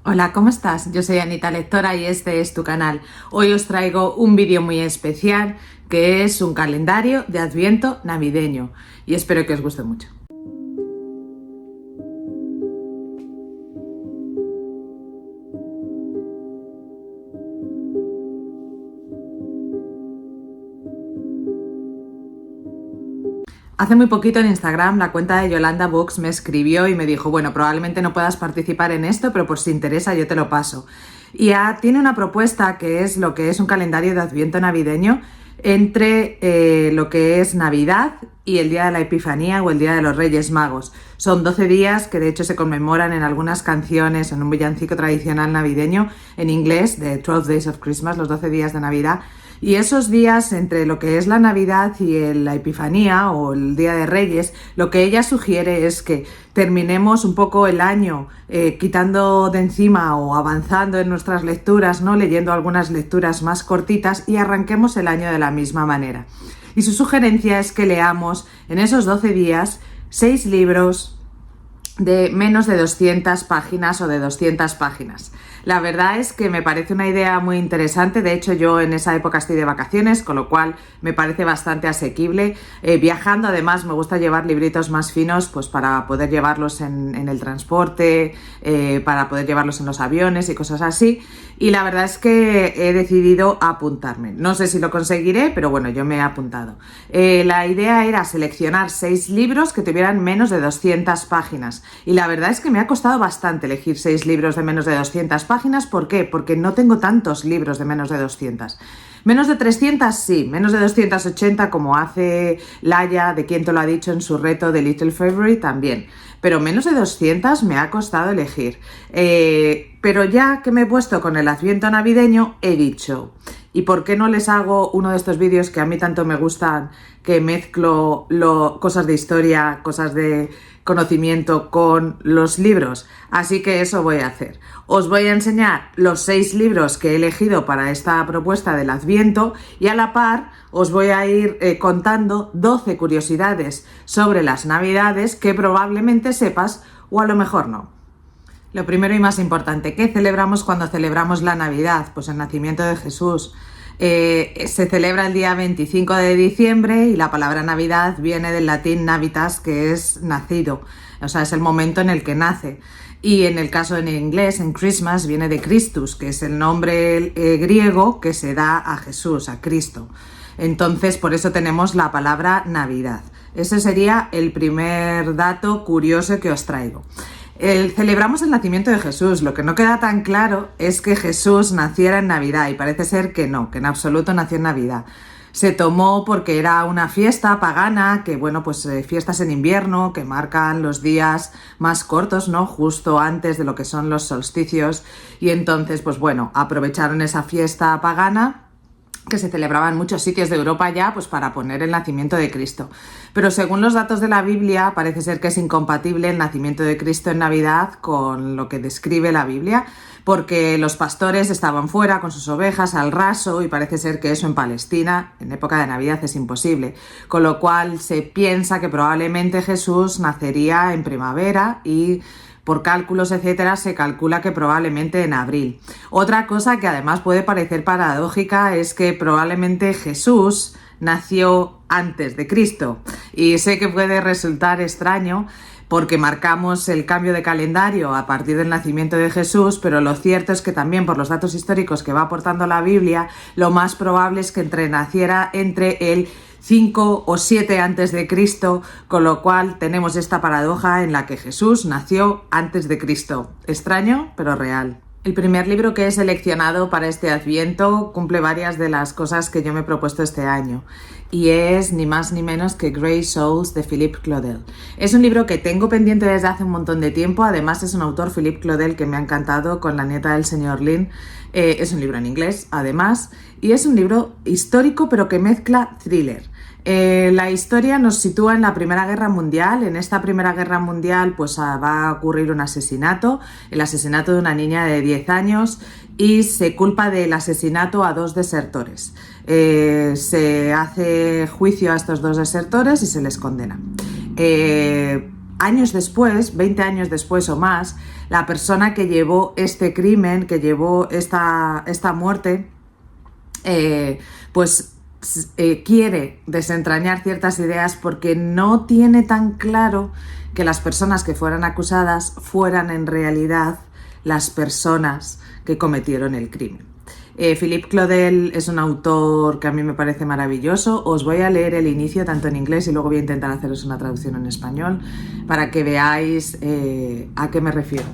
Hola, ¿cómo estás? Yo soy Anita Lectora y este es tu canal. Hoy os traigo un vídeo muy especial que es un calendario de Adviento navideño y espero que os guste mucho. Hace muy poquito en Instagram la cuenta de Yolanda Books me escribió y me dijo, bueno, probablemente no puedas participar en esto, pero por si te interesa yo te lo paso. Y tiene una propuesta que es lo que es un calendario de Adviento navideño entre lo que es Navidad y el Día de la Epifanía o el Día de los Reyes Magos. Son 12 días que de hecho se conmemoran en algunas canciones, en un villancico tradicional navideño en inglés, de 12 Days of Christmas, los 12 días de Navidad. Y esos días entre lo que es la Navidad y la Epifanía o el Día de Reyes, lo que ella sugiere es que terminemos un poco el año quitando de encima o avanzando en nuestras lecturas, ¿no? Leyendo algunas lecturas más cortitas y arranquemos el año de la misma manera. Y su sugerencia es que leamos en esos 12 días 6 libros de menos de 200 páginas o de 200 páginas. La verdad es que me parece una idea muy interesante. De hecho, yo en esa época estoy de vacaciones, con lo cual me parece bastante asequible. Viajando, además, me gusta llevar libritos más finos, pues para poder llevarlos en el transporte, para poder llevarlos en los aviones y cosas así. Y la verdad es que he decidido apuntarme. No sé si lo conseguiré, pero bueno, yo me he apuntado. La idea era seleccionar 6 libros que tuvieran menos de 200 páginas. Y la verdad es que me ha costado bastante elegir 6 libros de menos de 200 páginas. ¿Por qué? Porque no tengo tantos libros de menos de 200. Menos de 300 sí, menos de 280 como hace Laia, de Quién te lo ha dicho en su reto de Little February también. Pero menos de 200 me ha costado elegir. Pero ya que me he puesto con el Adviento navideño, he dicho, ¿y por qué no les hago uno de estos vídeos que a mí tanto me gustan, que mezclo cosas de historia, cosas de conocimiento con los libros? Así que eso voy a hacer. Os voy a enseñar los 6 libros que he elegido para esta propuesta del Adviento y a la par os voy a ir contando 12 curiosidades sobre las Navidades que probablemente sepas o a lo mejor no. Lo primero y más importante, ¿qué celebramos cuando celebramos la Navidad? Pues el nacimiento de Jesús. Se celebra el día 25 de diciembre y la palabra Navidad viene del latín navitas, que es nacido, o sea, es el momento en el que nace. Y en el caso en inglés, en Christmas, viene de Christus, que es el nombre griego que se da a Jesús, a Cristo. Entonces, por eso tenemos la palabra Navidad. Ese sería el primer dato curioso que os traigo. Celebramos el nacimiento de Jesús. Lo que no queda tan claro es que Jesús naciera en Navidad y parece ser que no, que en absoluto nació en Navidad. Se tomó porque era una fiesta pagana, que bueno, pues fiestas en invierno que marcan los días más cortos, ¿no? Justo antes de lo que son los solsticios y entonces, pues bueno, aprovecharon esa fiesta pagana que se celebraba en muchos sitios de Europa ya, pues para poner el nacimiento de Cristo. Pero según los datos de la Biblia, parece ser que es incompatible el nacimiento de Cristo en Navidad con lo que describe la Biblia, porque los pastores estaban fuera con sus ovejas al raso y parece ser que eso en Palestina, en época de Navidad, es imposible. Con lo cual se piensa que probablemente Jesús nacería en primavera y por cálculos, etcétera, se calcula que probablemente en abril. Otra cosa que además puede parecer paradójica es que probablemente Jesús nació antes de Cristo. Y sé que puede resultar extraño porque marcamos el cambio de calendario a partir del nacimiento de Jesús, pero lo cierto es que también por los datos históricos que va aportando la Biblia, lo más probable es que naciera entre el 5 o 7 antes de Cristo, con lo cual tenemos esta paradoja en la que Jesús nació antes de Cristo. Extraño, pero real. El primer libro que he seleccionado para este Adviento cumple varias de las cosas que yo me he propuesto este año y es ni más ni menos que Grey Souls de Philippe Claudel. Es un libro que tengo pendiente desde hace un montón de tiempo, además es un autor, Philippe Claudel, que me ha encantado con La nieta del señor Lin. Es un libro en inglés, además, y es un libro histórico pero que mezcla thriller. La historia nos sitúa en la Primera Guerra Mundial. En esta Primera Guerra Mundial pues va a ocurrir un asesinato, el asesinato de una niña de 10 años y se culpa del asesinato a 2 desertores. Se hace juicio a estos 2 desertores y se les condena. Años después, 20 años después o más, La persona que llevó este crimen, que llevó esta muerte, quiere desentrañar ciertas ideas porque no tiene tan claro que las personas que fueran acusadas fueran en realidad las personas que cometieron el crimen. Philippe Claudel es un autor que a mí me parece maravilloso. Os voy a leer el inicio tanto en inglés y luego voy a intentar haceros una traducción en español para que veáis a qué me refiero.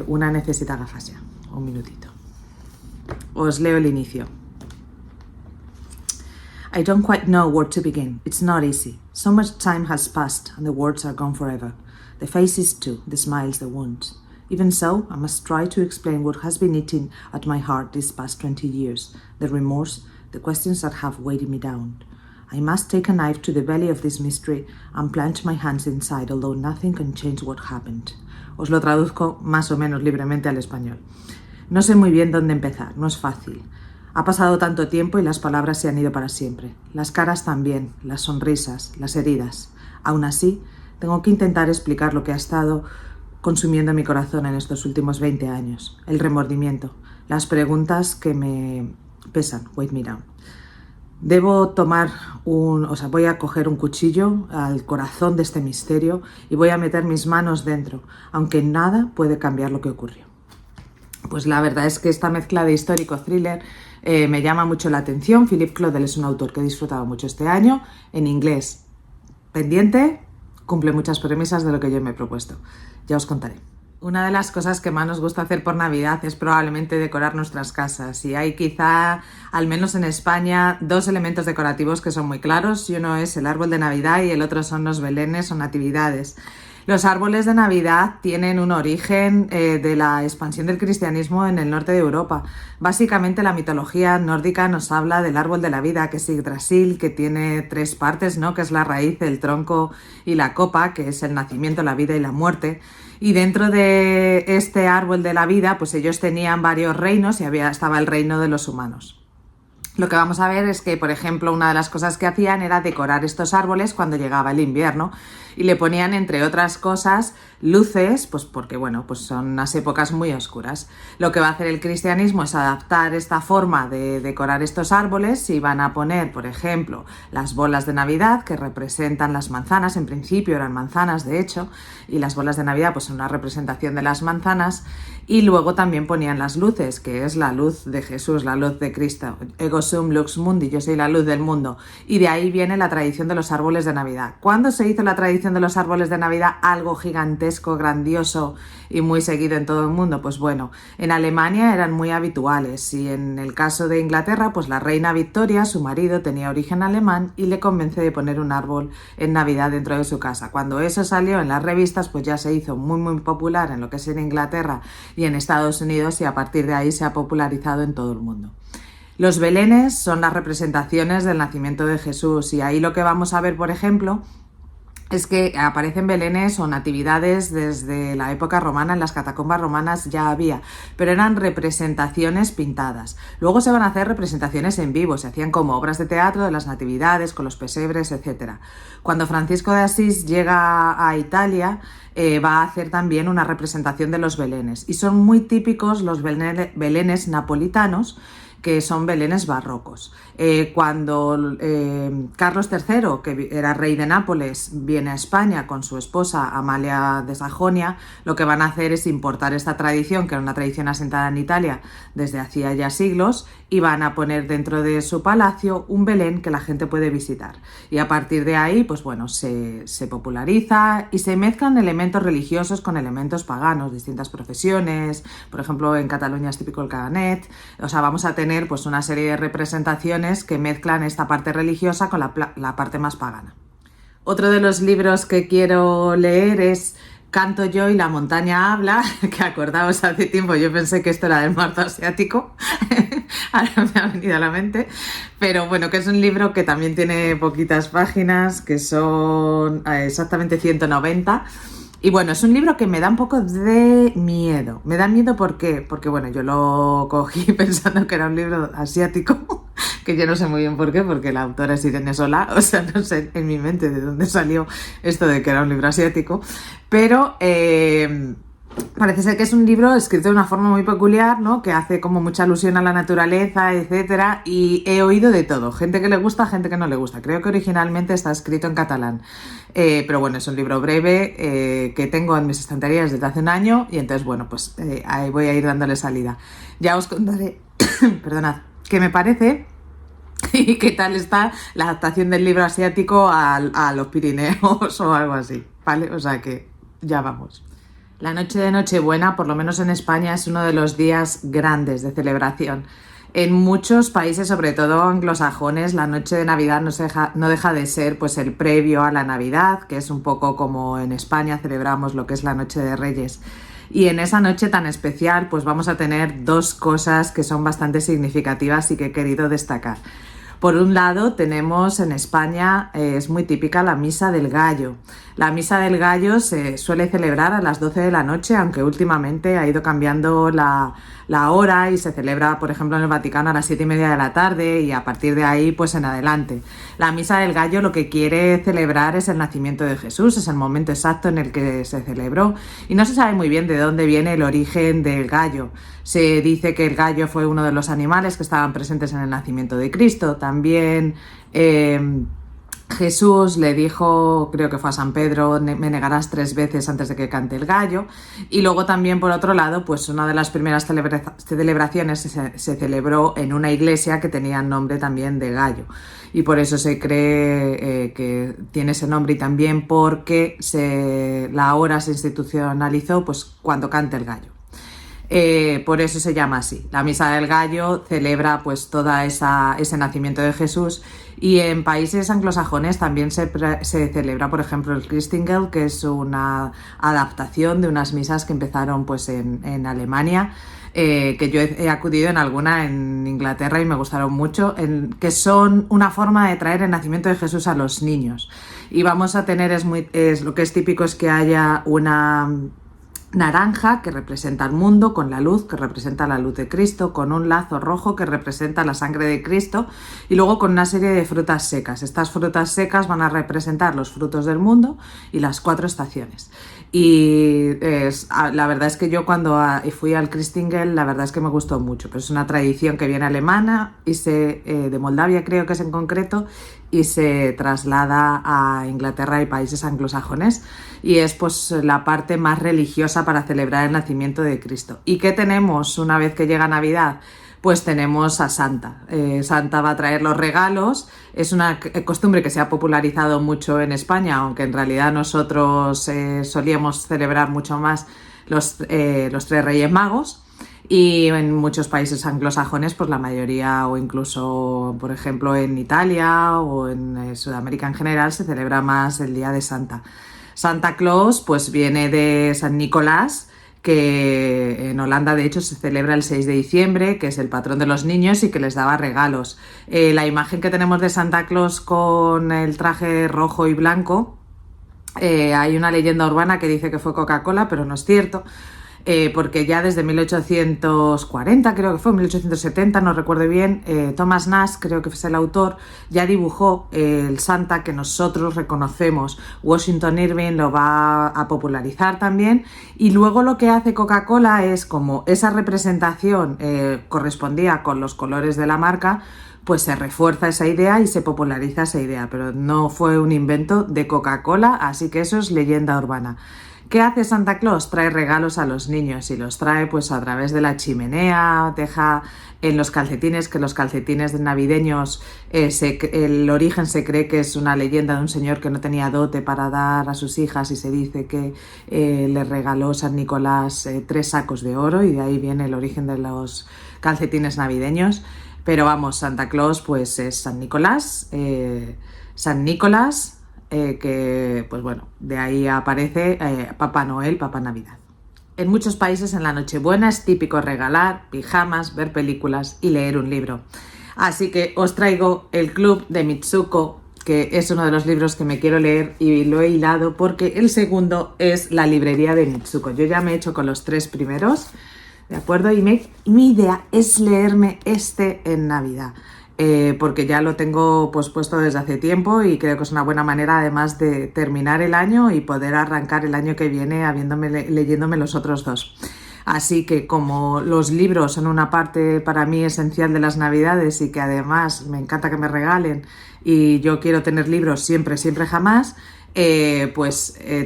Una necesita gafas ya, un minutito. Os leo el inicio. I don't quite know where to begin. It's not easy. So much time has passed and the words are gone forever. The faces too, the smiles, the wounds. Even so, I must try to explain what has been eating at my heart these past 20 years, the remorse, the questions that have weighted me down. I must take a knife to the belly of this mystery and plunge my hands inside, although nothing can change what happened. Os lo traduzco más o menos libremente al español. No sé muy bien dónde empezar, no es fácil. Ha pasado tanto tiempo y las palabras se han ido para siempre. Las caras también, las sonrisas, las heridas. Aún así, tengo que intentar explicar lo que ha estado consumiendo mi corazón en estos últimos 20 años. El remordimiento, las preguntas que me pesan. Weight me down. Voy a coger un cuchillo al corazón de este misterio y voy a meter mis manos dentro, aunque nada puede cambiar lo que ocurrió. Pues la verdad es que esta mezcla de histórico thriller me llama mucho la atención. Philippe Claudel es un autor que he disfrutado mucho este año. En inglés, pendiente, cumple muchas premisas de lo que yo me he propuesto. Ya os contaré. Una de las cosas que más nos gusta hacer por Navidad es probablemente decorar nuestras casas. Y hay quizá, al menos en España, dos elementos decorativos que son muy claros. Y uno es el árbol de Navidad y el otro son los belenes o natividades. Los árboles de Navidad tienen un origen de la expansión del cristianismo en el norte de Europa. Básicamente la mitología nórdica nos habla del árbol de la vida, que es Yggdrasil, que tiene tres partes, ¿no? Que es la raíz, el tronco y la copa, que es el nacimiento, la vida y la muerte. Y dentro de este árbol de la vida, pues ellos tenían varios reinos y estaba el reino de los humanos. Lo que vamos a ver es que, por ejemplo, una de las cosas que hacían era decorar estos árboles cuando llegaba el invierno y le ponían, entre otras cosas, luces, pues porque, bueno, pues son unas épocas muy oscuras. Lo que va a hacer el cristianismo es adaptar esta forma de decorar estos árboles y van a poner, por ejemplo, las bolas de Navidad que representan las manzanas. En principio eran manzanas, de hecho, y las bolas de Navidad pues son una representación de las manzanas. Y luego también ponían las luces, que es la luz de Jesús, la luz de Cristo. Ego sum lux mundi, yo soy la luz del mundo. Y de ahí viene la tradición de los árboles de Navidad. ¿Cuándo se hizo la tradición de los árboles de Navidad algo gigantesco, grandioso y muy seguido en todo el mundo? Pues bueno, en Alemania eran muy habituales y en el caso de Inglaterra, pues la reina Victoria, su marido, tenía origen alemán y le convence de poner un árbol en Navidad dentro de su casa. Cuando eso salió en las revistas, pues ya se hizo muy muy popular en lo que es en Inglaterra y en Estados Unidos, y a partir de ahí se ha popularizado en todo el mundo. Los belenes son las representaciones del nacimiento de Jesús y ahí lo que vamos a ver, por ejemplo, es que aparecen belenes o natividades desde la época romana. En las catacumbas romanas ya había, pero eran representaciones pintadas. Luego se van a hacer representaciones en vivo, se hacían como obras de teatro de las natividades, con los pesebres, etc. Cuando Francisco de Asís llega a Italia, va a hacer también una representación de los belenes. Y son muy típicos los belenes napolitanos, que son belenes barrocos. Cuando Carlos III, que era rey de Nápoles, viene a España con su esposa Amalia de Sajonia, lo que van a hacer es importar esta tradición, que era una tradición asentada en Italia desde hacía ya siglos, y van a poner dentro de su palacio un Belén que la gente puede visitar. Y a partir de ahí, pues bueno, se populariza y se mezclan elementos religiosos con elementos paganos, distintas profesiones. Por ejemplo, en Cataluña es típico el Caganet. O sea, vamos a tener pues una serie de representaciones que mezclan esta parte religiosa con la parte más pagana. Otro de los libros que quiero leer es Canto yo y la montaña habla, que acordaos, hace tiempo yo pensé que esto era del marzo asiático, ahora me ha venido a la mente, pero bueno, que es un libro que también tiene poquitas páginas, que son exactamente 190. Y bueno, es un libro que me da un poco de miedo. Me da miedo ¿por qué? Porque bueno, yo lo cogí pensando que era un libro asiático, que yo no sé muy bien por qué, porque la autora es Irene Solá, o sea, no sé en mi mente de dónde salió esto de que era un libro asiático, pero Parece ser que es un libro escrito de una forma muy peculiar, ¿no? Que hace como mucha alusión a la naturaleza, etcétera, y he oído de todo, gente que le gusta, gente que no le gusta. Creo que originalmente está escrito en catalán, pero bueno, es un libro breve que tengo en mis estanterías desde hace un año y entonces, bueno, pues ahí voy a ir dándole salida. Ya os contaré, perdonad, qué me parece y qué tal está la adaptación del libro asiático a los Pirineos o algo así, ¿vale? O sea que ya vamos. La noche de Nochebuena, por lo menos en España, es uno de los días grandes de celebración. En muchos países, sobre todo anglosajones, la noche de Navidad no deja de ser pues el previo a la Navidad, que es un poco como en España celebramos lo que es la Noche de Reyes. Y en esa noche tan especial, pues vamos a tener dos cosas que son bastante significativas y que he querido destacar. Por un lado, tenemos en España, es muy típica la Misa del Gallo. La Misa del Gallo se suele celebrar a las 12 de la noche, aunque últimamente ha ido cambiando la hora y se celebra, por ejemplo, en el Vaticano a las 7:30 de la tarde y a partir de ahí, pues en adelante. La Misa del Gallo lo que quiere celebrar es el nacimiento de Jesús, es el momento exacto en el que se celebró y no se sabe muy bien de dónde viene el origen del gallo. Se dice que el gallo fue uno de los animales que estaban presentes en el nacimiento de Cristo. También Jesús le dijo, creo que fue a San Pedro, me negarás 3 veces antes de que cante el gallo. Y luego también, por otro lado, pues una de las primeras celebraciones se celebró en una iglesia que tenía el nombre también de Gallo. Y por eso se cree que tiene ese nombre y también porque la hora se institucionalizó pues cuando cante el gallo. Por eso se llama así. La Misa del Gallo celebra pues toda ese nacimiento de Jesús y en países anglosajones también se celebra, por ejemplo, el Christingel, que es una adaptación de unas misas que empezaron pues en Alemania, que yo he acudido en alguna en Inglaterra y me gustaron mucho, que son una forma de traer el nacimiento de Jesús a los niños. Y vamos a tener, lo que es típico es que haya una naranja que representa el mundo, con la luz que representa la luz de Cristo, con un lazo rojo que representa la sangre de Cristo y luego con una serie de frutas secas. Estas frutas secas van a representar los frutos del mundo y las 4 estaciones. Y la verdad es que yo cuando fui al Christingel, la verdad es que me gustó mucho, pero es una tradición que viene alemana y de Moldavia creo que es en concreto, y se traslada a Inglaterra y países anglosajones y es pues la parte más religiosa para celebrar el nacimiento de Cristo. ¿Y qué tenemos una vez que llega Navidad? Pues tenemos a Santa. Santa va a traer los regalos. Es una costumbre que se ha popularizado mucho en España, aunque en realidad nosotros solíamos celebrar mucho más los 3 Reyes Magos. Y en muchos países anglosajones, pues la mayoría, o incluso, por ejemplo, en Italia o en Sudamérica en general, se celebra más el Día de Santa. Santa Claus, pues viene de San Nicolás, que en Holanda de hecho se celebra el 6 de diciembre, que es el patrón de los niños y que les daba regalos. La imagen que tenemos de Santa Claus con el traje rojo y blanco, hay una leyenda urbana que dice que fue Coca-Cola, pero no es cierto. Porque ya desde 1840, creo que fue, 1870, no recuerdo bien, Thomas Nast, creo que es el autor, ya dibujó el Santa que nosotros reconocemos. Washington Irving lo va a popularizar también, y luego lo que hace Coca-Cola es, como esa representación correspondía con los colores de la marca, pues se refuerza esa idea y se populariza esa idea, pero no fue un invento de Coca-Cola, así que eso es leyenda urbana. ¿Qué hace Santa Claus? Trae regalos a los niños y los trae pues a través de la chimenea, deja en los calcetines, que los calcetines navideños, el origen se cree que es una leyenda de un señor que no tenía dote para dar a sus hijas y se dice que le regaló San Nicolás 3 sacos de oro y de ahí viene el origen de los calcetines navideños. Pero vamos, Santa Claus pues es San Nicolás, que pues bueno, de ahí aparece Papá Noel, Papá Navidad. En muchos países en la Nochebuena es típico regalar pijamas, ver películas y leer un libro. Así que os traigo El Club de Mitsuko, que es uno de los libros que me quiero leer y lo he hilado porque el segundo es La librería de Mitsuko. Yo ya me he hecho con los 3 primeros, ¿de acuerdo? Y mi idea es leerme este en Navidad. porque ya lo tengo pues puesto desde hace tiempo y creo que es una buena manera además de terminar el año y poder arrancar el año que viene leyéndome los otros dos. Así que como los libros son una parte para mí esencial de las Navidades y que además me encanta que me regalen y yo quiero tener libros siempre, siempre, jamás,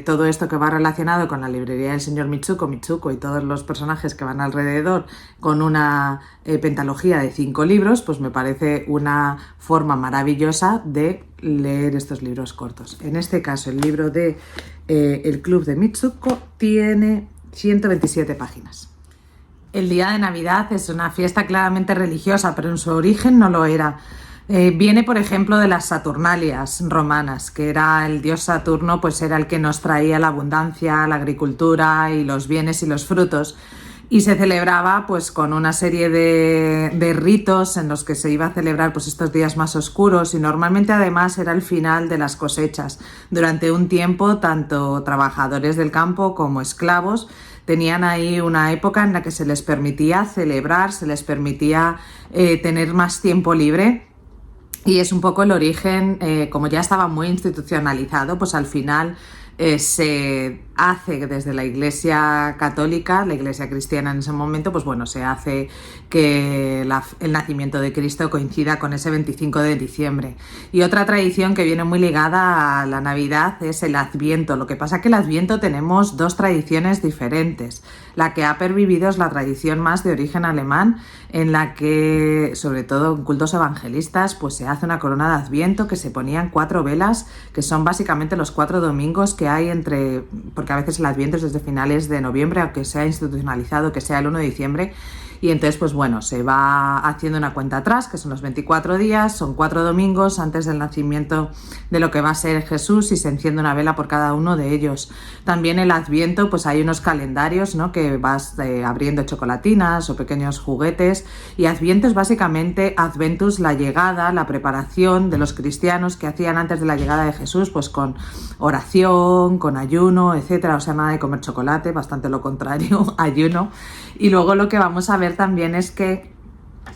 todo esto que va relacionado con la librería del señor Mitsuko y todos los personajes que van alrededor con una pentalogía de 5 libros, pues me parece una forma maravillosa de leer estos libros cortos. En este caso, el libro de El Club de Mitsuko tiene 127 páginas. El día de Navidad es una fiesta claramente religiosa, pero en su origen no lo era. Viene, por ejemplo, de las Saturnalias romanas, que era el dios Saturno, pues era el que nos traía la abundancia, la agricultura y los bienes y los frutos. Y se celebraba pues con una serie de ritos en los que se iba a celebrar pues estos días más oscuros y normalmente además era el final de las cosechas. Durante un tiempo tanto trabajadores del campo como esclavos tenían ahí una época en la que se les permitía celebrar, se les permitía tener más tiempo libre. Y es un poco el origen, como ya estaba muy institucionalizado, pues al final se hace desde la Iglesia Católica, la Iglesia Cristiana en ese momento, pues bueno, se hace que el nacimiento de Cristo coincida con ese 25 de diciembre. Y otra tradición que viene muy ligada a la Navidad es el Adviento. Lo que pasa es que el Adviento tenemos dos tradiciones diferentes. La que ha pervivido es la tradición más de origen alemán, en la que, sobre todo en cultos evangelistas, pues se hace una corona de Adviento que se ponían 4 velas, que son básicamente los 4 domingos que hay porque a veces el Adviento es desde finales de noviembre, aunque sea institucionalizado, que sea el 1 de diciembre, y entonces pues bueno, se va haciendo una cuenta atrás, que son los 24 días, son 4 domingos antes del nacimiento de lo que va a ser Jesús y se enciende una vela por cada uno de ellos. También el Adviento, pues hay unos calendarios, ¿no?, que vas abriendo chocolatinas o pequeños juguetes, y Adviento es básicamente Adventus, la llegada, la preparación de los cristianos que hacían antes de la llegada de Jesús, pues con oración, con ayuno, etcétera. O sea, nada de comer chocolate, bastante lo contrario, ayuno. Y luego lo que vamos a ver también es que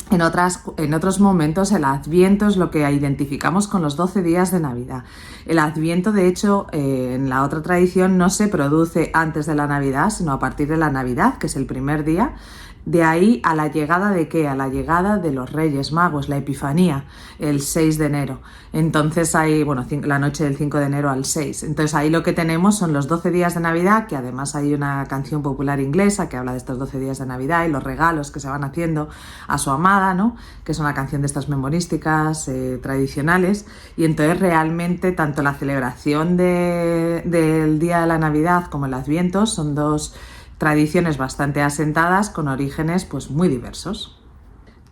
en otros momentos el Adviento es lo que identificamos con los 12 días de Navidad. El Adviento, de hecho, en la otra tradición no se produce antes de la Navidad, sino a partir de la Navidad, que es el primer día. De ahí a la llegada de ¿qué? A la llegada de los Reyes Magos, la Epifanía, el 6 de enero. Entonces hay, la noche del 5 de enero al 6. Entonces ahí lo que tenemos son los 12 días de Navidad, que además hay una canción popular inglesa que habla de estos 12 días de Navidad y los regalos que se van haciendo a su amada, ¿no?, que es una canción de estas memorísticas tradicionales. Y entonces realmente tanto la celebración del día de la Navidad como el Adviento son dos tradiciones bastante asentadas con orígenes pues muy diversos.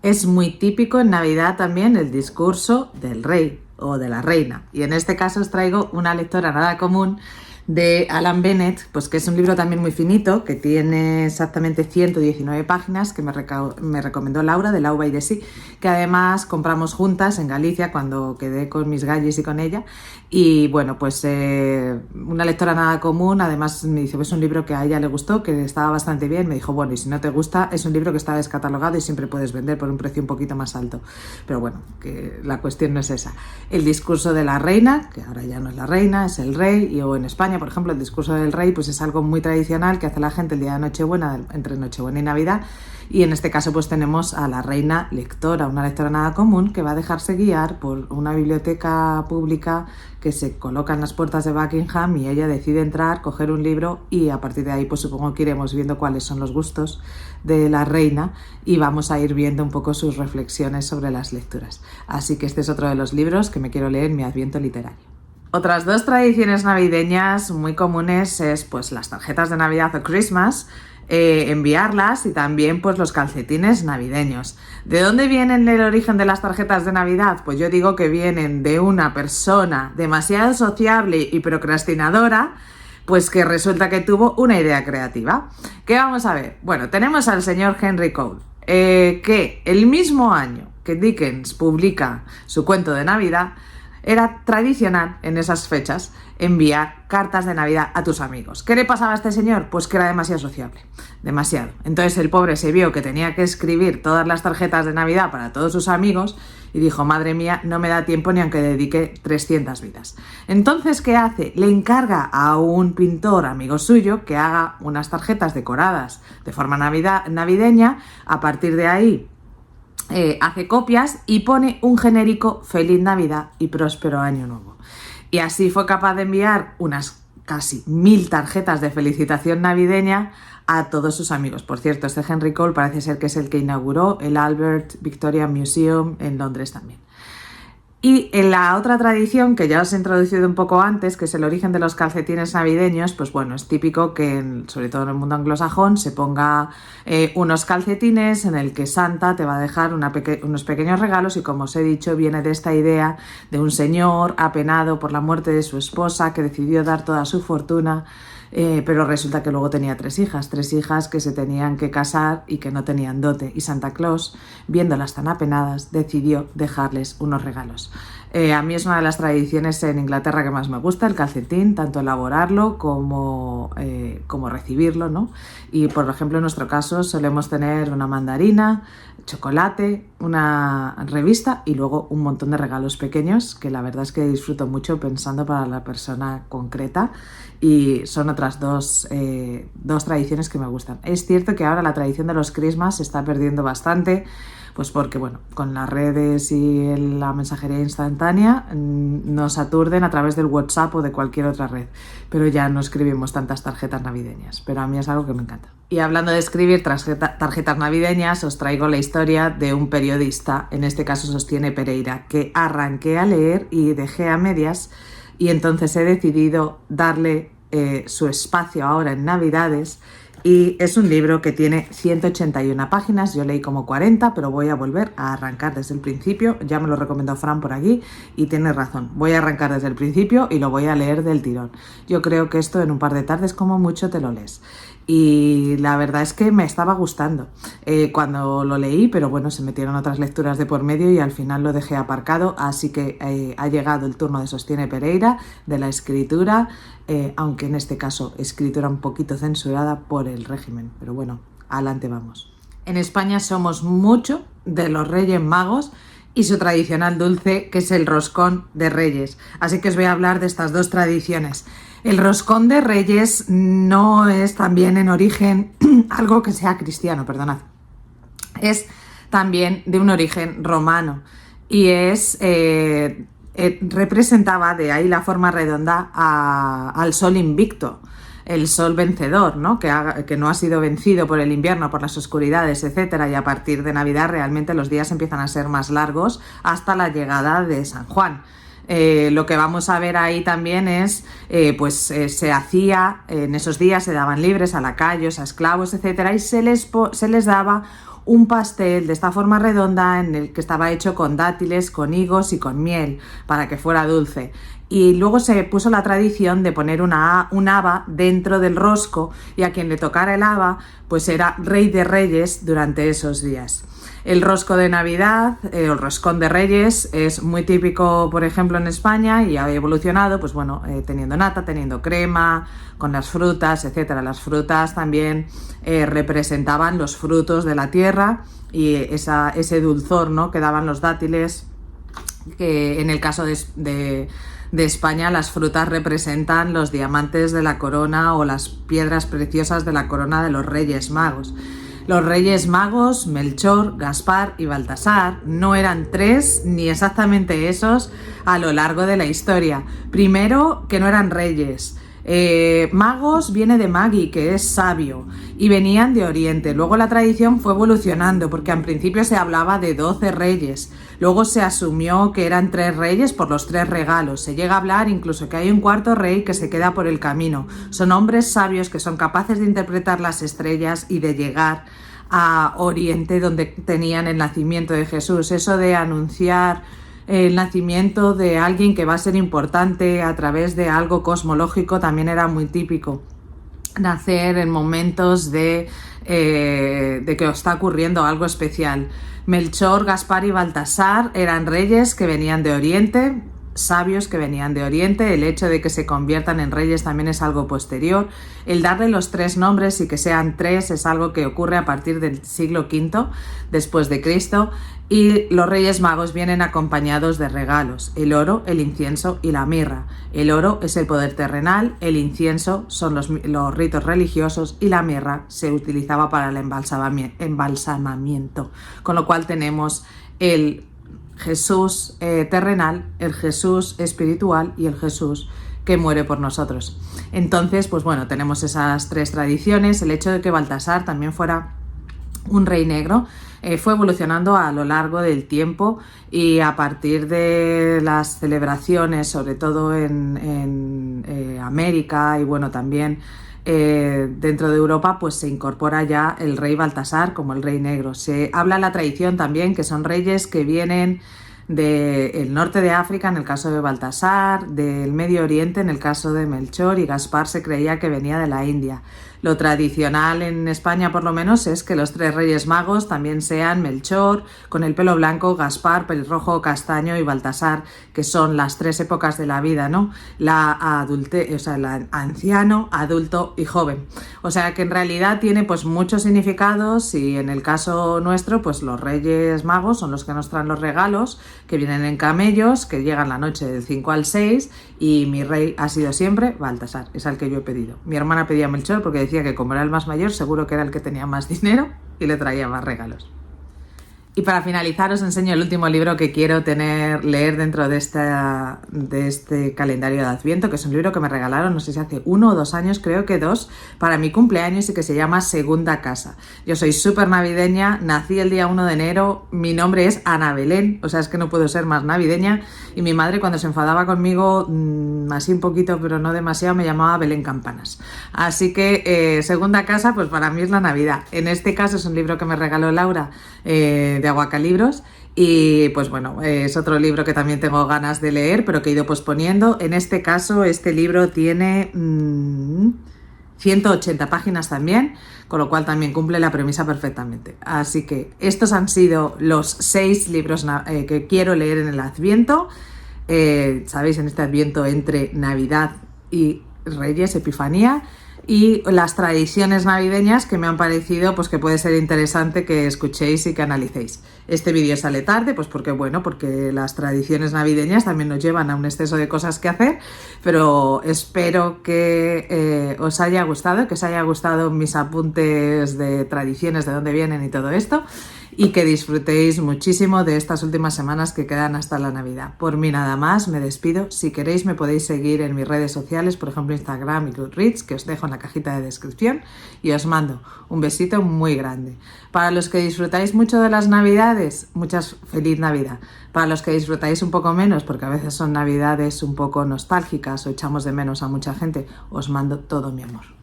Es muy típico en Navidad también el discurso del rey o de la reina, y en este caso os traigo Una lectora nada común de Alan Bennett, pues que es un libro también muy finito, que tiene exactamente 119 páginas, que me recomendó Laura, de Lauba y de Sí, que además compramos juntas en Galicia cuando quedé con mis gallis y con ella. Y bueno, pues Una lectora nada común, además me dice, pues es un libro que a ella le gustó, que estaba bastante bien. Me dijo, bueno, y si no te gusta, es un libro que está descatalogado y siempre puedes vender por un precio un poquito más alto. Pero bueno, que la cuestión no es esa. El discurso de la reina, que ahora ya no es la reina, es el rey, o en España, por ejemplo, el discurso del rey pues es algo muy tradicional que hace la gente el día de Nochebuena, entre Nochebuena y Navidad, y en este caso pues tenemos a la reina lectora, una lectora nada común, que va a dejarse guiar por una biblioteca pública que se coloca en las puertas de Buckingham, y ella decide entrar, coger un libro, y a partir de ahí pues supongo que iremos viendo cuáles son los gustos de la reina y vamos a ir viendo un poco sus reflexiones sobre las lecturas. Así que este es otro de los libros que me quiero leer en mi Adviento literario. Otras dos tradiciones navideñas muy comunes es pues las tarjetas de Navidad o Christmas, enviarlas, y también pues los calcetines navideños. ¿De dónde vienen el origen de las tarjetas de Navidad? Pues yo digo que vienen de una persona demasiado sociable y procrastinadora, pues que resulta que tuvo una idea creativa. ¿Qué vamos a ver? Bueno, tenemos al señor Henry Cole, que el mismo año que Dickens publica su cuento de Navidad, era tradicional en esas fechas enviar cartas de Navidad a tus amigos. ¿Qué le pasaba a este señor? Pues que era demasiado sociable, demasiado. Entonces el pobre se vio que tenía que escribir todas las tarjetas de Navidad para todos sus amigos y dijo, madre mía, no me da tiempo ni aunque dedique 300 vidas. Entonces, ¿qué hace? Le encarga a un pintor amigo suyo que haga unas tarjetas decoradas de forma navideña. A partir de ahí hace copias y pone un genérico Feliz Navidad y Próspero Año Nuevo. Y así fue capaz de enviar unas casi 1000 tarjetas de felicitación navideña a todos sus amigos. Por cierto, este Henry Cole parece ser que es el que inauguró el Albert Victoria Museum en Londres también. Y en la otra tradición, que ya os he introducido un poco antes, que es el origen de los calcetines navideños, pues bueno, es típico que, sobre todo en el mundo anglosajón, se ponga unos calcetines en el que Santa te va a dejar unos pequeños regalos y, como os he dicho, viene de esta idea de un señor apenado por la muerte de su esposa que decidió dar toda su fortuna, pero resulta que luego tenía 3 hijas que se tenían que casar y que no tenían dote, y Santa Claus, viéndolas tan apenadas, decidió dejarles unos regalos. A mí es una de las tradiciones en Inglaterra que más me gusta, el calcetín, tanto elaborarlo como recibirlo, ¿no? Y por ejemplo, en nuestro caso solemos tener una mandarina, chocolate, una revista y luego un montón de regalos pequeños que la verdad es que disfruto mucho pensando para la persona concreta, y son otras dos tradiciones que me gustan. Es cierto que ahora la tradición de los Christmas se está perdiendo bastante, pues porque, bueno, con las redes y la mensajería instantánea nos aturden a través del WhatsApp o de cualquier otra red, pero ya no escribimos tantas tarjetas navideñas, pero a mí es algo que me encanta. Y hablando de escribir tarjetas navideñas, os traigo la historia de un periodista, en este caso Sostiene Pereira, que arranqué a leer y dejé a medias, y entonces he decidido darle su espacio ahora en Navidades. Y es un libro que tiene 181 páginas, yo leí como 40, pero voy a volver a arrancar desde el principio. Ya me lo recomendó Fran por aquí y tiene razón, voy a arrancar desde el principio y lo voy a leer del tirón. Yo creo que esto en un par de tardes como mucho te lo lees. Y la verdad es que me estaba gustando cuando lo leí, pero bueno, se metieron otras lecturas de por medio y al final lo dejé aparcado, así que ha llegado el turno de Sostiene Pereira, de la escritura, aunque en este caso escritura un poquito censurada por el régimen, pero bueno, adelante vamos. En España somos mucho de los Reyes Magos y su tradicional dulce, que es el roscón de Reyes, así que os voy a hablar de estas dos tradiciones. El roscón de Reyes no es también en origen algo que sea cristiano, perdonad. Es también de un origen romano y representaba, de ahí la forma redonda, al sol invicto, el sol vencedor, ¿no? Que no ha sido vencido por el invierno, por las oscuridades, etcétera, y a partir de Navidad realmente los días empiezan a ser más largos hasta la llegada de San Juan. Lo que vamos a ver ahí también es, se hacía, en esos días se daban libres a lacayos, a esclavos, etcétera, y se les daba un pastel de esta forma redonda en el que estaba hecho con dátiles, con higos y con miel para que fuera dulce. Y luego se puso la tradición de poner un haba dentro del rosco, y a quien le tocara el haba pues era rey de reyes durante esos días. El rosco de Navidad, el roscón de Reyes, es muy típico, por ejemplo, en España, y ha evolucionado, pues bueno, teniendo nata, teniendo crema, con las frutas, etcétera. Las frutas también representaban los frutos de la tierra y ese dulzor, ¿no?, que daban los dátiles, que en el caso de España las frutas representan los diamantes de la corona o las piedras preciosas de la corona de los Reyes Magos. Los Reyes Magos, Melchor, Gaspar y Baltasar, no eran 3 ni exactamente esos a lo largo de la historia. Primero, que no eran reyes. Magos viene de magi, que es sabio, y venían de Oriente. Luego la tradición fue evolucionando, porque al principio se hablaba de 12 reyes. Luego se asumió que eran 3 reyes por los 3 regalos. Se llega a hablar incluso que hay un 4º rey que se queda por el camino. Son hombres sabios que son capaces de interpretar las estrellas y de llegar a Oriente, donde tenían el nacimiento de Jesús. Eso de anunciar el nacimiento de alguien que va a ser importante a través de algo cosmológico también era muy típico. Nacer en momentos de que os está ocurriendo algo especial. Melchor, Gaspar y Baltasar eran reyes que venían de Oriente, sabios que venían de Oriente. El hecho de que se conviertan en reyes también es algo posterior. El darle los 3 nombres y que sean 3 es algo que ocurre a partir del siglo V después de Cristo. Y los Reyes Magos vienen acompañados de regalos: el oro, el incienso y la mirra. El oro es el poder terrenal, el incienso son los ritos religiosos y la mirra se utilizaba para el embalsamamiento. Con lo cual tenemos el Jesús terrenal, el Jesús espiritual y el Jesús que muere por nosotros. Entonces, pues bueno, tenemos esas 3 tradiciones. El hecho de que Baltasar también fuera un rey negro fue evolucionando a lo largo del tiempo, y a partir de las celebraciones, sobre todo en América y bueno, también dentro de Europa, pues se incorpora ya el rey Baltasar como el rey negro. Se habla en la tradición también que son reyes que vienen del norte de África, en el caso de Baltasar, del Medio Oriente, en el caso de Melchor, y Gaspar se creía que venía de la India. Lo tradicional en España, por lo menos, es que los 3 Reyes Magos también sean Melchor, con el pelo blanco, Gaspar, pelirrojo, castaño, y Baltasar, que son las 3 épocas de la vida, ¿no? El anciano, adulto y joven. O sea que en realidad tiene pues muchos significados, y en el caso nuestro, pues los Reyes Magos son los que nos traen los regalos, que vienen en camellos, que llegan la noche del 5 al 6, y mi rey ha sido siempre Baltasar, es al que yo he pedido. Mi hermana pedía Melchor porque decía que como era el más mayor, seguro que era el que tenía más dinero y le traía más regalos. Y para finalizar os enseño el último libro que quiero leer dentro de este calendario de Adviento, que es un libro que me regalaron, no sé si hace 1 o 2 años, creo que 2, para mi cumpleaños, y que se llama Segunda Casa. Yo soy súper navideña, nací el día 1 de enero, mi nombre es Ana Belén, o sea, es que no puedo ser más navideña, y mi madre, cuando se enfadaba conmigo, así un poquito, pero no demasiado, me llamaba Belén Campanas. Así que Segunda Casa, pues para mí es la Navidad. En este caso es un libro que me regaló Laura, de Aguacalibros, y pues bueno, es otro libro que también tengo ganas de leer, pero que he ido posponiendo. En este caso, este libro tiene 180 páginas también, con lo cual también cumple la premisa perfectamente. Así que estos han sido los 6 libros que quiero leer en el Adviento. Sabéis, en este Adviento entre Navidad y Reyes, Epifanía, y las tradiciones navideñas que me han parecido pues que puede ser interesante que escuchéis y que analicéis. Este vídeo sale tarde, pues porque las tradiciones navideñas también nos llevan a un exceso de cosas que hacer, pero espero que os haya gustado, que os haya gustado mis apuntes de tradiciones, de dónde vienen y todo esto, y que disfrutéis muchísimo de estas últimas semanas que quedan hasta la Navidad. Por mí nada más, me despido. Si queréis me podéis seguir en mis redes sociales, por ejemplo Instagram y Goodreads, que os dejo en la cajita de descripción, y os mando un besito muy grande. Para los que disfrutáis mucho de las Navidades, feliz Navidad. Para los que disfrutáis un poco menos, porque a veces son Navidades un poco nostálgicas o echamos de menos a mucha gente, os mando todo mi amor.